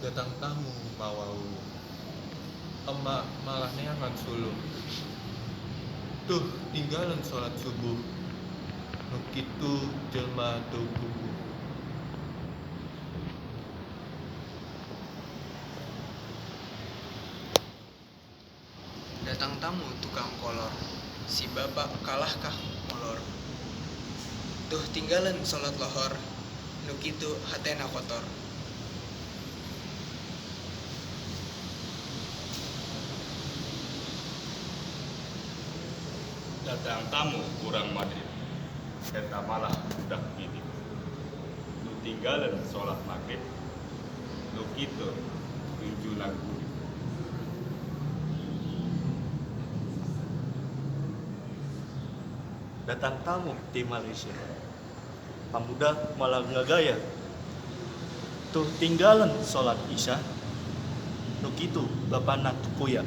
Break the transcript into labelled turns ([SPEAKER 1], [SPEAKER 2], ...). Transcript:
[SPEAKER 1] Datang tamu mawau emak malah neangan sulung. Tuh tinggalan sholat subuh, nukitu jelma tubuh.
[SPEAKER 2] Datang tamu tukang kolor, si bapak kalahkah molor. Tuh tinggalan sholat lohor, nukitu hatena kotor.
[SPEAKER 3] Datang tamu kurang maghrib, eta malah budak gini. Nu tinggalan sholat maghrib, nu kitu tujuh lagu.
[SPEAKER 4] Datang tamu di Malaysia, pemuda malah ngagaya. Tuh tinggalan sholat isya, nu kitu bapana tukuya.